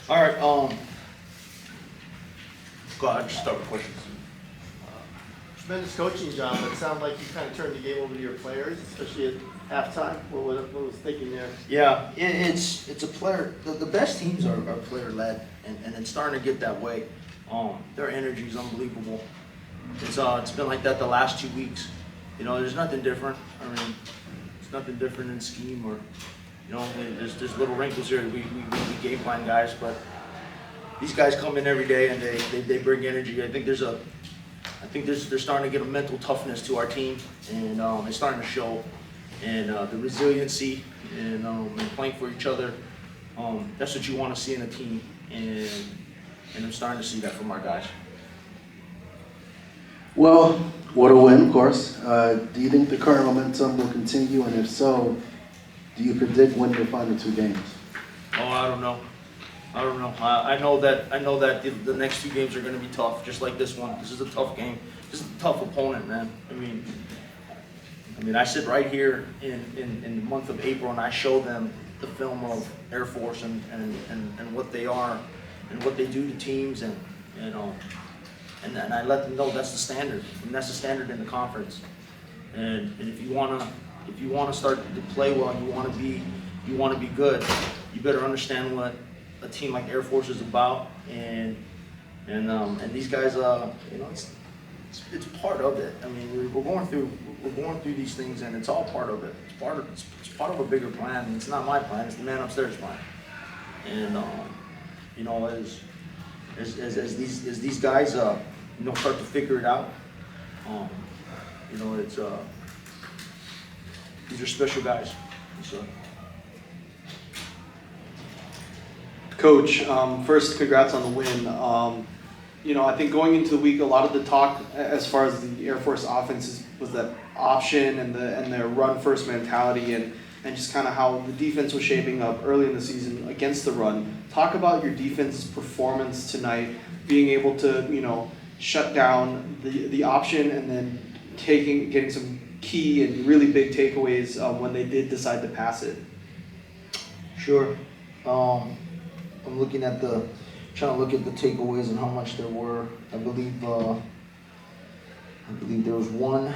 All right. Go ahead. Just start with questions. Tremendous coaching job. It sounded like you kind of turned the game over to your players, especially at halftime. What was thinking there? Yeah, it's a player. The best teams are player led, and it's starting to get that way. Their energy is unbelievable. It's been like that the last 2 weeks. There's nothing different. I mean, it's nothing different in scheme or, there's little wrinkles here. We game plan guys, but these guys come in every day and they bring energy. I think they're starting to get a mental toughness to our team, and it's starting to show. And the resiliency and playing for each other, that's what you want to see in a team, and I'm starting to see that from our guys. Well, what a win, of course. Do you think the current momentum will continue, and if so, do you predict winning the final 2 games? Oh, I don't know. I know that the next 2 games are going to be tough, just like this one. This is a tough game. This is a tough opponent, man. I mean, I sit right here in the month of April and I show them the film of Air Force and what they are and what they do to teams and I let them know that's the standard. And that's the standard in the conference. And if you wanna start to play well and you wanna be good, you better understand what a team like Air Force is about and these guys it's part of it. I mean, we're going through these things, and it's all part of it. It's part of a bigger plan. And it's not my plan; it's the man upstairs' plan. And as these guys start to figure it out, it's these are special guys. So. Coach, first, congrats on the win. I think going into the week, a lot of the talk as far as the Air Force offense was that option and their run-first mentality and just kind of how the defense was shaping up early in the season against the run. Talk about your defense's performance tonight, being able to, shut down the option and then getting some key and really big takeaways when they did decide to pass it. Sure. I'm trying to look at the takeaways and how much there were. I believe there was 1.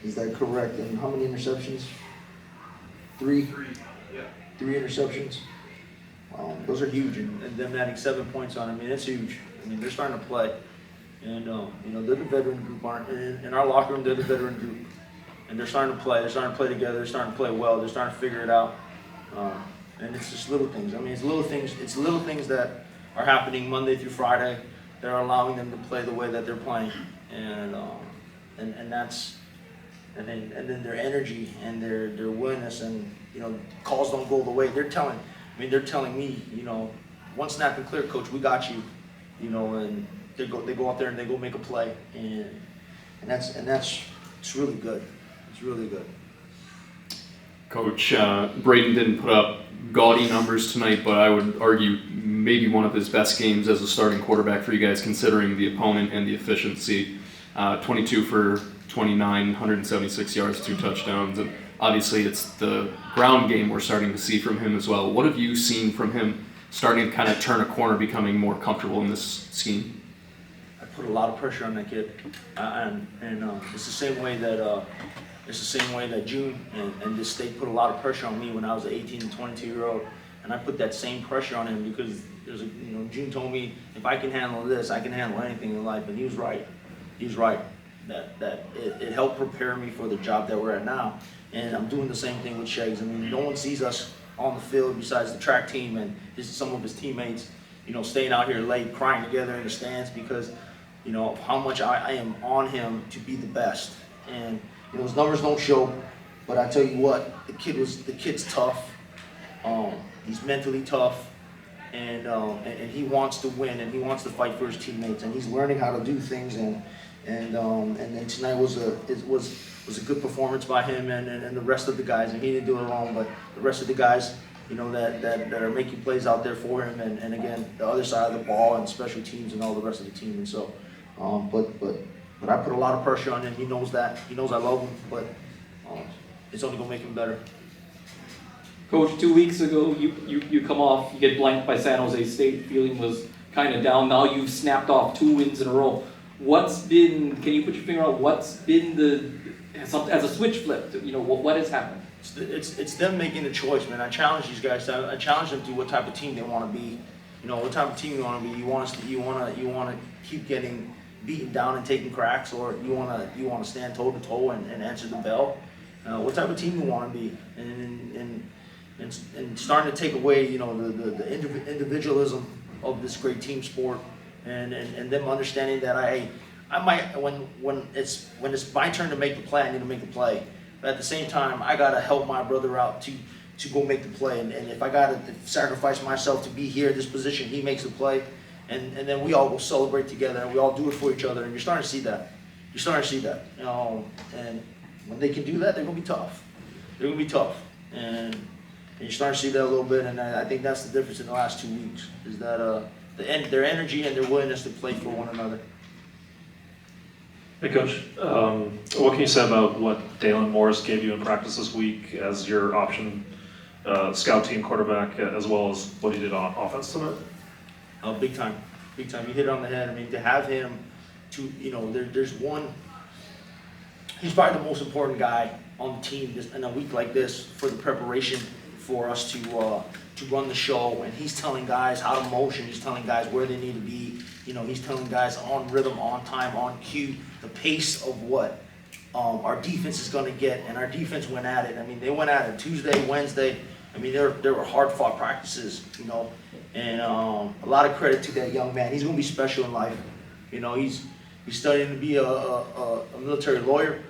Is that correct? And how many interceptions? 3? 3, yeah. 3 interceptions. Those are huge, and them adding 7 points on. I mean, it's huge. I mean, they're starting to play, and they're the veteran group. In our locker room, they're the veteran group, and they're starting to play. They're starting to play together. They're starting to play well. They're starting to figure it out. And it's just little things. I mean, it's little things that are happening Monday through Friday that are allowing them to play the way that they're playing, and then their energy and their willingness and calls don't go the way they're telling me, one snap and clear, coach, we got you, and they go out there and they go make a play, and it's really good. It's really good. Coach, Braden didn't put up gaudy numbers tonight, but I would argue maybe one of his best games as a starting quarterback for you guys, considering the opponent and the efficiency. 22 for 29, 176 yards, 2 touchdowns, and obviously it's the ground game we're starting to see from him as well. What have you seen from him starting to kind of turn a corner, becoming more comfortable in this scheme? I put a lot of pressure on that kid, and it's the same way that June and this state put a lot of pressure on me when I was an 18 and 22-year-old, and I put that same pressure on him because June told me if I can handle this, I can handle anything in life, and he was right. He was right. That it helped prepare me for the job that we're at now, and I'm doing the same thing with Shags. I mean, no one sees us on the field besides the track team and some of his teammates, staying out here late, crying together in the stands because, of how much I am on him to be the best. And his numbers don't show, but I tell you what, the kid's tough. He's mentally tough, and he wants to win and he wants to fight for his teammates, and he's learning how to do things. And then tonight was a good performance by him and the rest of the guys. And he didn't do it alone, but the rest of the guys, that are making plays out there for him. And again, the other side of the ball and special teams and all the rest of the team. And so, but I put a lot of pressure on him. He knows that. He knows I love him, but it's only gonna make him better. Coach, 2 weeks ago, you come off, you get blanked by San Jose State, feeling was kind of down. Now you've snapped off 2 wins in a row. Can you put your finger on what's been as a switch flipped? You know, what has happened? It's them making a choice, man. I challenge these guys. I challenge them to what type of team they want to be. You know, what type of team you want to be. You want to keep getting beaten down and taking cracks, or you want to stand toe to toe and answer the bell. What type of team you want to be, and starting to take away, you know, the individualism of this great team sport, and them understanding that I might when it's my turn to make the play, I need to make the play. But at the same time, I gotta help my brother out to go make the play, and if I gotta sacrifice myself to be here in this position, he makes the play, and then we all will celebrate together, and we all do it for each other, and you're starting to see that. You're starting to see that, you know, and when they can do that, they're gonna be tough. They're gonna be tough, and you're starting to see that a little bit, and I think that's the difference in the last 2 weeks, is that their energy and their willingness to play for one another. Hey, Coach. What can you say about what Dalen Morris gave you in practice this week as your option scout team quarterback, as well as what he did on offense tonight? Big time, big time. You hit it on the head. I mean, to have him, you know, there's one. He's probably the most important guy on the team in a week like this for the preparation for us to run the show. And he's telling guys how to motion. He's telling guys where they need to be. You know, he's telling guys on rhythm, on time, on cue, the pace of what our defense is going to get. And our defense went at it. I mean, they went at it Tuesday, Wednesday. I mean, there were hard-fought practices, you know. And a lot of credit to that young man. He's going to be special in life. You know, he's studying to be a military lawyer.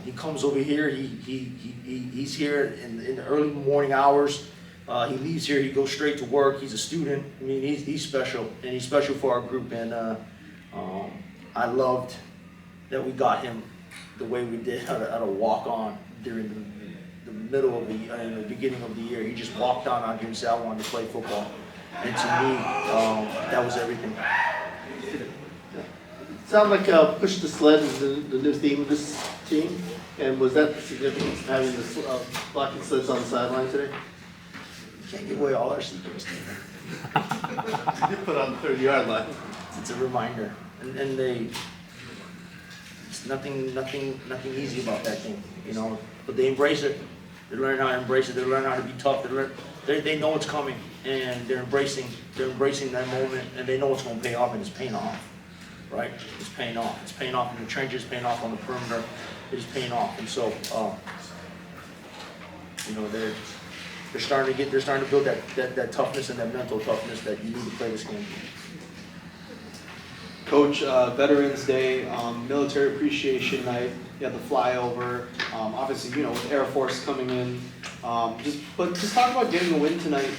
He comes over here. He's here in the early morning hours. He leaves here. He goes straight to work. He's a student. I mean, he's special, and he's special for our group. And I loved that we got him the way we did at a walk-on during the middle of the beginning of the year. He just walked on out here and said, "I wanted to play football," and to me, that was everything. Sound like Push the Sled is the new theme of this team, and was that the significance of having the blocking sleds on the sideline today? Can't give away all our secrets. You put on the 30-yard line. It's a reminder, and it's nothing easy about that thing, you know. But they embrace it. They learn how to embrace it. They learn how to be tough. They know it's coming, and they're embracing that moment, and they know it's going to pay off, and it's paying off, right? It's paying off. It's paying off in the trenches, paying off on the perimeter. It's paying off, and so you know they're starting to build that toughness and that mental toughness that you need to play this game. Coach, Veterans Day, Military Appreciation Night, you had the flyover, obviously, you know, with Air Force coming in. Just talk about getting a win tonight,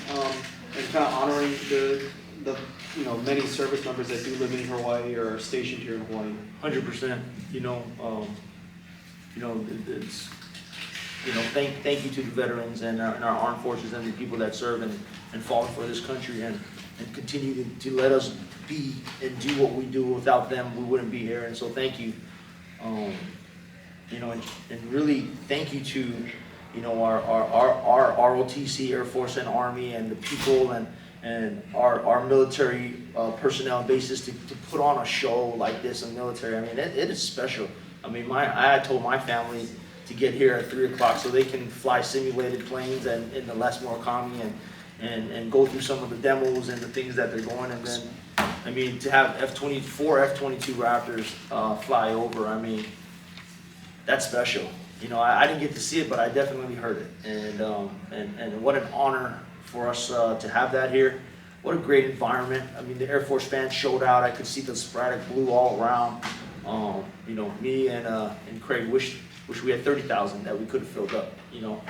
and kind of honoring the you know, many service members that do live in Hawaii or are stationed here in Hawaii. 100%. You know, it's. You know, thank you to the veterans and our armed forces and the people that serve and fought for this country and continue to let us be and do what we do. Without them, we wouldn't be here. And so thank you. You know, and really thank you to, you know, our ROTC, Air Force and Army, and the people and our military personnel bases to put on a show like this in military. I mean, it is special. I mean, I told my family to get here at 3 o'clock so they can fly simulated planes and in the Lessmore Commie and go through some of the demos and the things that they're going. And then, I mean, to have F-22 Raptors fly over, I mean, that's special. You know, I didn't get to see it, but I definitely heard it. And what an honor for us to have that here. What a great environment. I mean, the Air Force fans showed out. I could see the sporadic blue all around. You know, me and Craig wish we had 30,000 that we could have filled up, you know,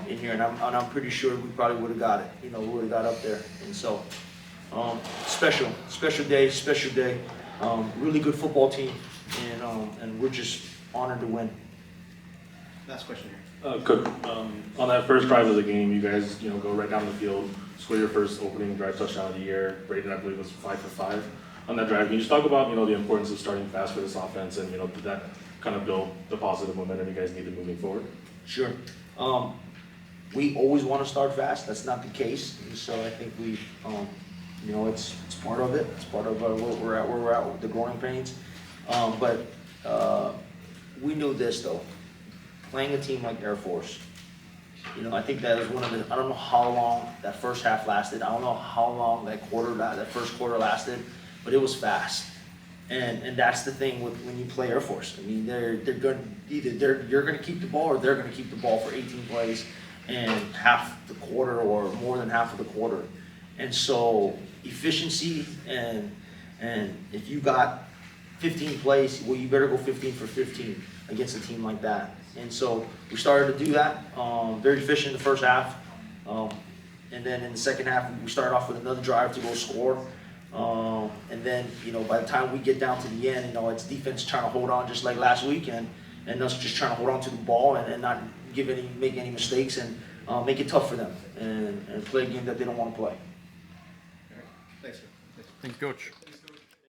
in here, and I'm pretty sure we probably would have got it, you know, we would have got up there. And so, special day, really good football team, and we're just honored to win. Last question here. Coach, on that first drive of the game, you guys, you know, go right down the field, score your first opening drive touchdown of the year. Braden, I believe, was 5 for 5 on that drive. Can you just talk about, you know, the importance of starting fast for this offense, and, you know, did that kind of build the positive momentum you guys needed moving forward? Sure. We always want to start fast. That's not the case. And so I think we, it's part of it. It's part of where we're at with the growing pains. But we knew this though. Playing a team like Air Force, I think that was one of the. I don't know how long that first half lasted. I don't know how long that first quarter lasted, but it was fast. And that's the thing with when you play Air Force. I mean, they're going you're going to keep the ball or they're going to keep the ball for 18 plays and half the quarter or more than half of the quarter. And so efficiency and if you got 15 plays, well, you better go 15 for 15 against a team like that. And so we started to do that. Very efficient in the first half, and then in the second half we started off with another drive to go score. And then, by the time we get down to the end, it's defense trying to hold on just like last week, and us just trying to hold on to the ball and not make any mistakes and make it tough for them and play a game that they don't want to play. Thanks, sir. Thank you, Coach.